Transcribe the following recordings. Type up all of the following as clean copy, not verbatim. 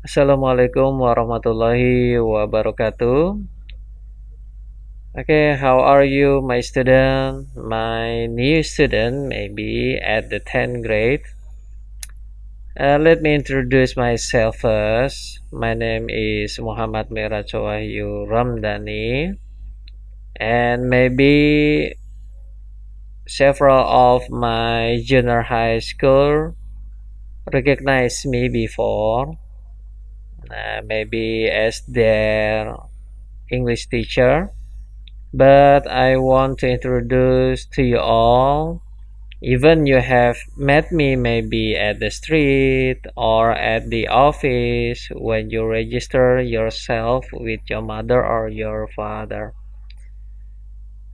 Assalamualaikum warahmatullahi wabarakatuh. Okay, how are you, my student? My new student, maybe at the 10th grade. Let me introduce myself first. My name is Muhammad Mirajo Wahyu Ramdhani, and maybe several of my junior high school recognize me before, maybe as their English teacher. But I want to introduce to you all, even you have met me maybe at the street or at the office when you register yourself with your mother or your father.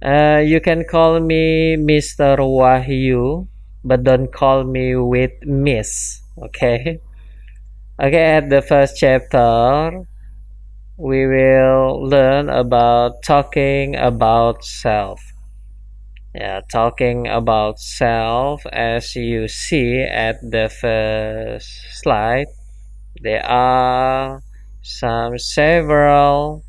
You can call me Mr. Wahyu, but don't call me with Miss, okay? Okay, at the first chapter, we will learn about talking about self. Yeah, talking about self, as you see at the first slide, there are several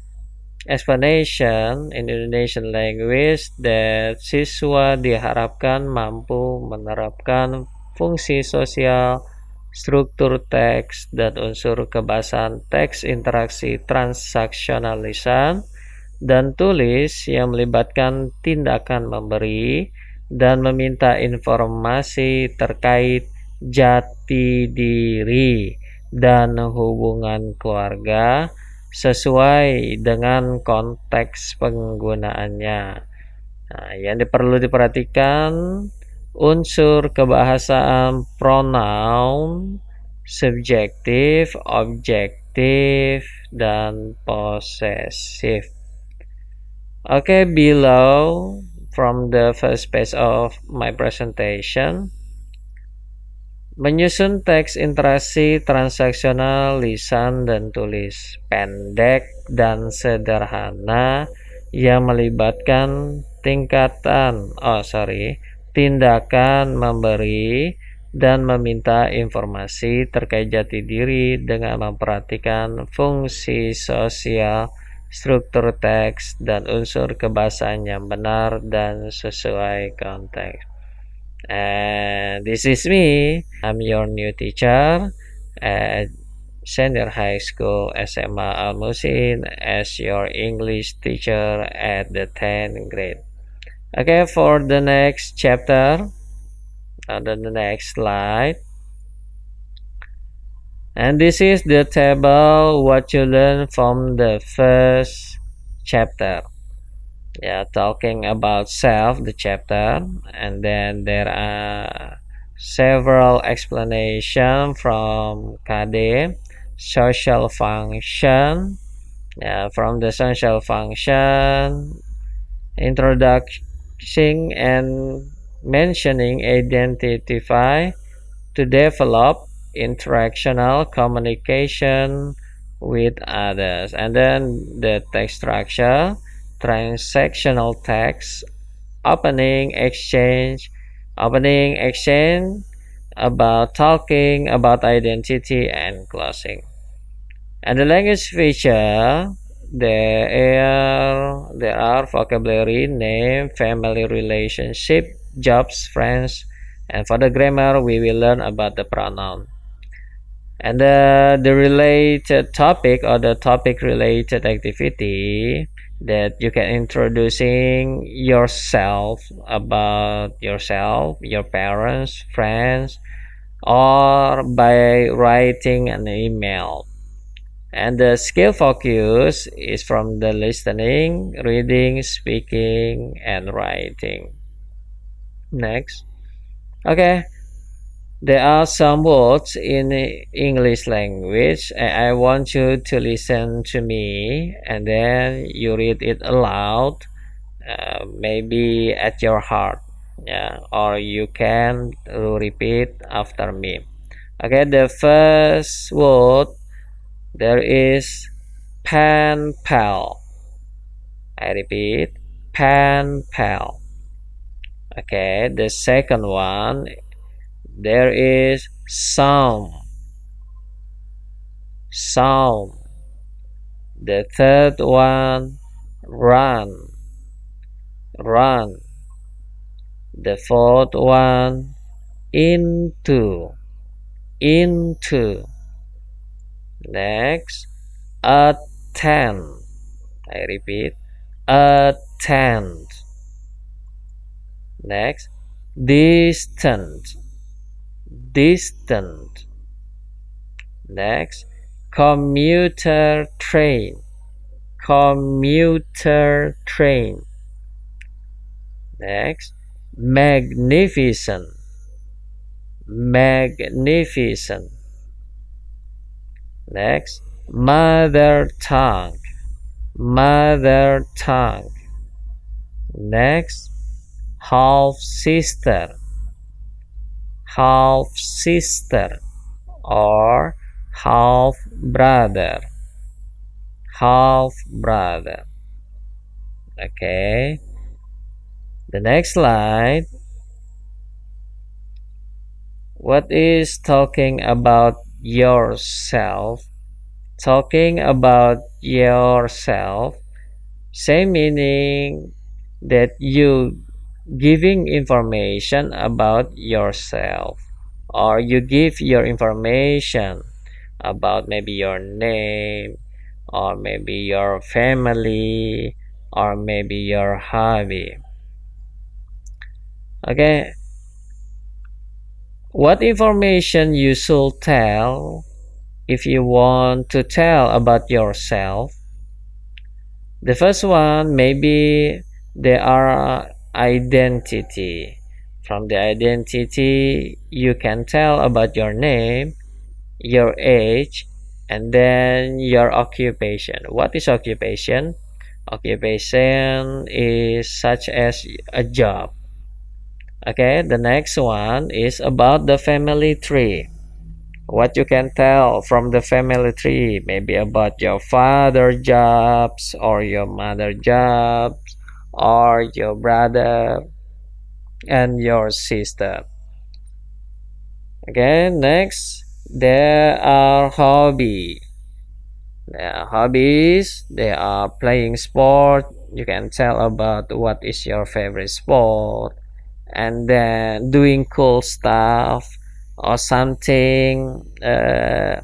explanation in Indonesian language that siswa diharapkan mampu menerapkan fungsi sosial, struktur teks, dan unsur kebahasaan teks interaksi transaksional lisan dan tulis yang melibatkan tindakan memberi dan meminta informasi terkait jati diri dan hubungan keluarga sesuai dengan konteks penggunaannya. Nah, yang perlu diperhatikan unsur kebahasaan pronoun, subjektif, objektif, dan posesif. Okay, below from the first page of my presentation, menyusun teks interaksi transaksional lisan dan tulis pendek dan sederhana yang melibatkan tindakan memberi dan meminta informasi terkait jati diri dengan memperhatikan fungsi sosial, struktur teks, dan unsur kebahasaan yang benar dan sesuai konteks. And this is me. I'm your new teacher at Senior High School SMA Al-Mukhlishin as your English teacher at the 10th grade. Okay, for the next chapter, on the next slide. And this is the table what you learn from the first chapter. Yeah, talking about self, the chapter, and then there are several explanation from KD, social function. Yeah, from the social function, introducing and mentioning identify to develop interactional communication with others, and then the text structure, transactional text, opening exchange about talking about identity, and closing. And the language feature, there are vocabulary, name, family relationship, jobs, friends, and for the grammar we will learn about the pronoun. And the related topic or the topic related activity that you can introducing yourself, about yourself, your parents, friends, or by writing an email. And the skill focus is from the listening, reading, speaking, and writing. Next. Okay. There are some words in English language, and I want you to listen to me, and then you read it aloud, maybe at your heart, yeah, or you can repeat after me. Okay, the first word, there is pen pal. I repeat, pen pal. Okay, the second one, there is sound. sound. The third one, run, run. The fourth one, into, into. Next, attend. I repeat, attend. Next, distant, distant. Next, commuter train, commuter train. Next, magnificent, magnificent. Next, mother tongue, mother tongue. Next, half sister, half sister, or half brother, half brother. Okay, the next slide. What is talking about yourself? Talking about yourself, same meaning that you giving information about yourself, or you give your information about maybe your name, or maybe your family, or maybe your hobby. Okay, what information you should tell if you want to tell about yourself? The first one, maybe there are identity. From the identity, you can tell about your name, your age, and then your occupation. What is occupation? Occupation is such as a job. Okay, the next one is about the family tree. What you can tell from the family tree, maybe about your father jobs, or your mother jobs, or your brother and your sister. Okay, next, there are hobby. There are hobbies, they are playing sport. You can tell about what is your favorite sport, and then doing cool stuff, or something that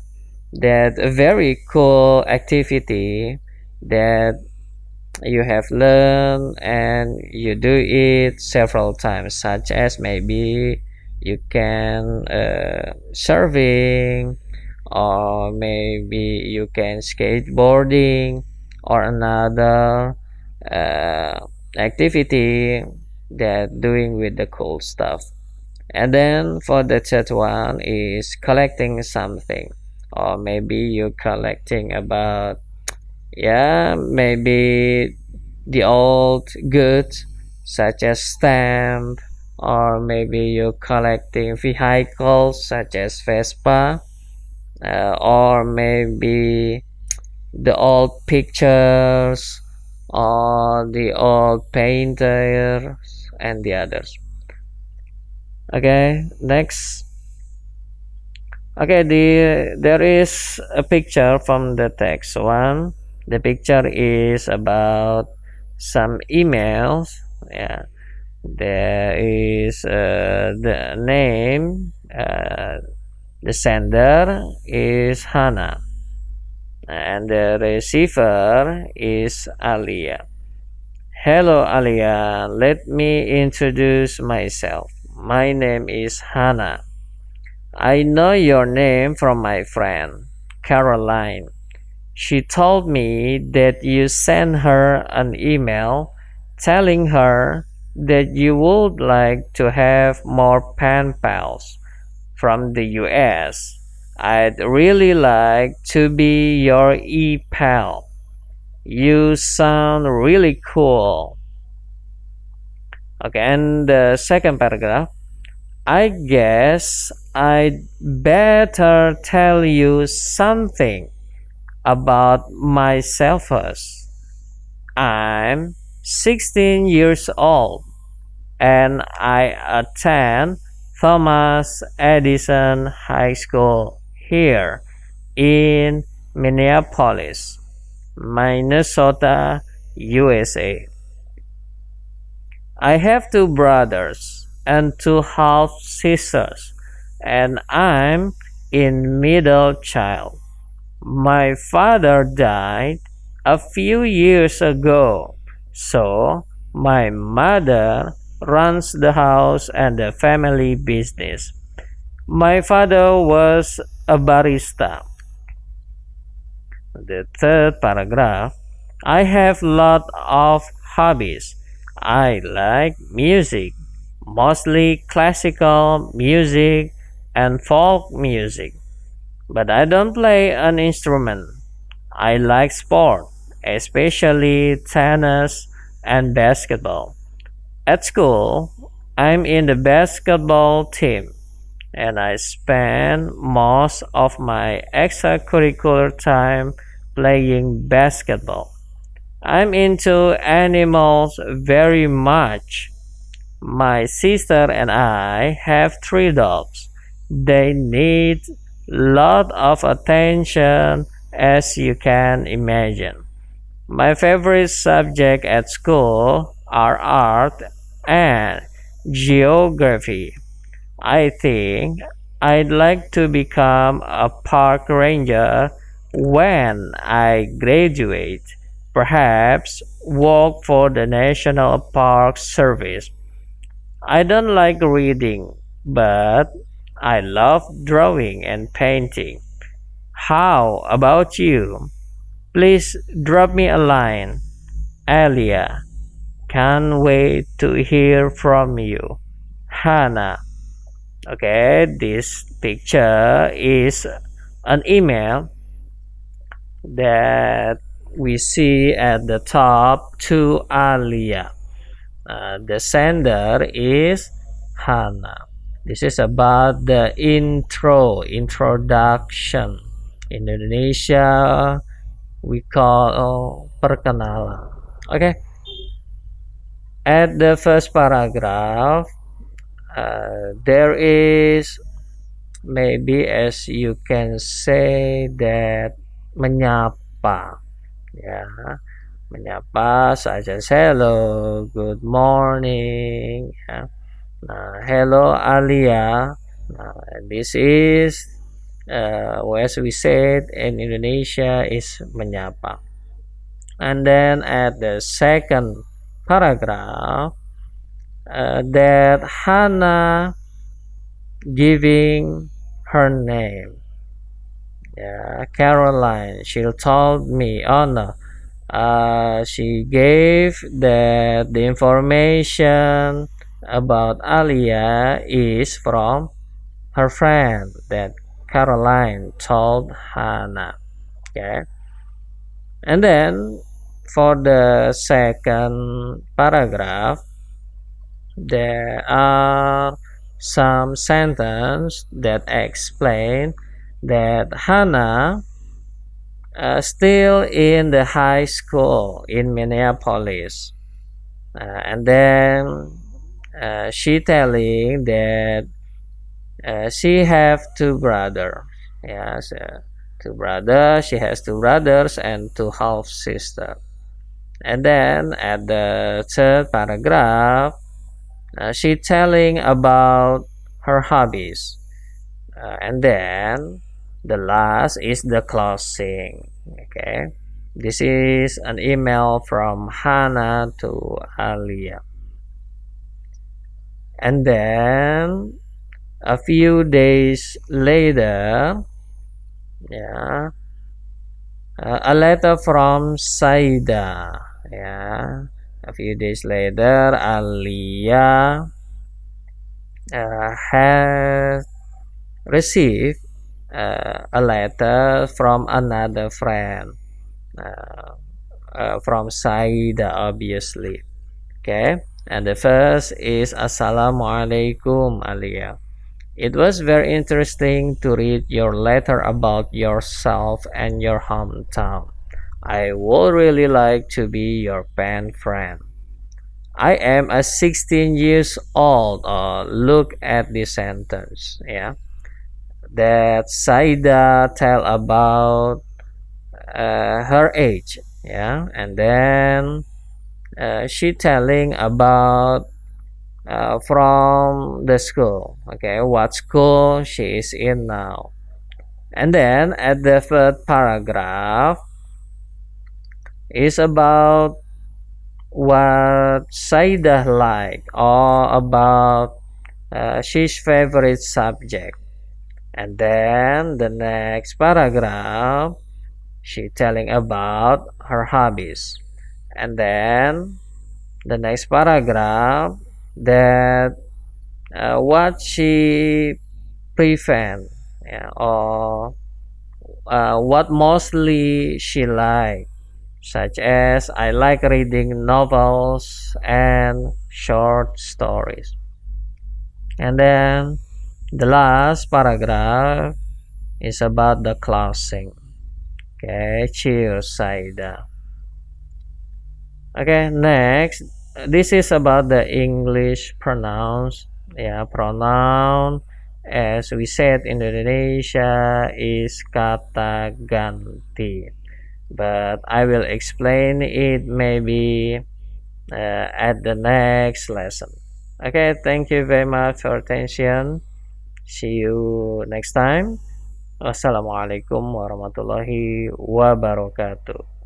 a very cool activity that you have learned and you do it several times, such as maybe you can surfing, or maybe you can skateboarding, or another activity that doing with the cool stuff. And then for the third one is collecting something, or maybe you collecting about, yeah, maybe the old goods such as stamp, or maybe you collecting vehicles such as Vespa, or maybe the old pictures, or the old painters, and the others. Okay, next. Okay, there is a picture from the text one. The picture is about some emails. Yeah, there is the name. The sender is Hannah, and the receiver is Alia. Hello, Alia. Let me introduce myself. My name is Hannah. I know your name from my friend, Caroline. She told me that you sent her an email telling her that you would like to have more pen pals from the US. I'd really like to be your e-pal. You sound really cool. Okay, and the second paragraph. I guess I'd better tell you something about myself first. I'm 16 years old and I attend Thomas Edison High School here in Minneapolis, Minnesota, USA. I have two brothers and two half sisters, and I'm in middle child. My father died a few years ago, so my mother runs the house and the family business. My father was a barista. The third paragraph, I have lot of hobbies. I like music, mostly classical music and folk music, but I don't play an instrument. I like sport, especially tennis and basketball. At school, I'm in the basketball team, and I spend most of my extracurricular time playing basketball. I'm into animals very much. My sister and I have three dogs. They need lot of attention, as you can imagine. My favorite subject at school are art and geography. I think I'd like to become a park ranger when I graduate. Perhaps work for the National Park Service. I don't like reading, but I love drawing and painting. How about you? Please drop me a line. Alia, can't wait to hear from you. Hannah. Okay, this picture is an email that we see at the top to Alia. The sender is Hannah. This is about the introduction. In Indonesia, we call perkenalan. Okay. At the first paragraph, there is maybe, as you can say, that menyapa, ya, menyapa such as hello, good morning, ya. Nah, hello Alia. Nah, this is as we said in Indonesia is menyapa. And then at the second paragraph, that Hannah giving her name. Yeah, Caroline. She told me. Oh no. She gave that the information about Alia is from her friend that Caroline told Hannah. Okay. And then for the second paragraph, there are some sentences that explain that Hannah still in the high school in Minneapolis, and then she telling that she have two brothers. Yes, two brothers. She has two brothers and two half sisters. And then at the third paragraph, she telling about her hobbies, and then the last is the closing. Okay, this is an email from Hannah to Alia. And then a few days later, yeah, a letter from Saida. Yeah, a few days later, Alia has received a letter from another friend, from Saida, obviously. Okay, and the first is Assalamualaikum Alia. It was very interesting to read your letter about yourself and your hometown. I would really like to be your pen friend. I am a 16 years old. Look at this sentence. Yeah, that Saida tell about her age, yeah, and then she telling about from the school, okay, what school she is in now. And then at the third paragraph is about what Saidah like or about she's favorite subject. And then the next paragraph she telling about her hobbies. And then the next paragraph that what she prevent, yeah, or what mostly she like, such as I like reading novels and short stories. And then the last paragraph is about the closing. Okay, cheers, Saida. Okay, next, this is about the English pronouns. Yeah, pronoun, as we said in Indonesia, is kata ganti. But I will explain it maybe at the next lesson. Okay, thank you very much for attention. See you next time. Wassalamualaikum warahmatullahi wabarakatuh.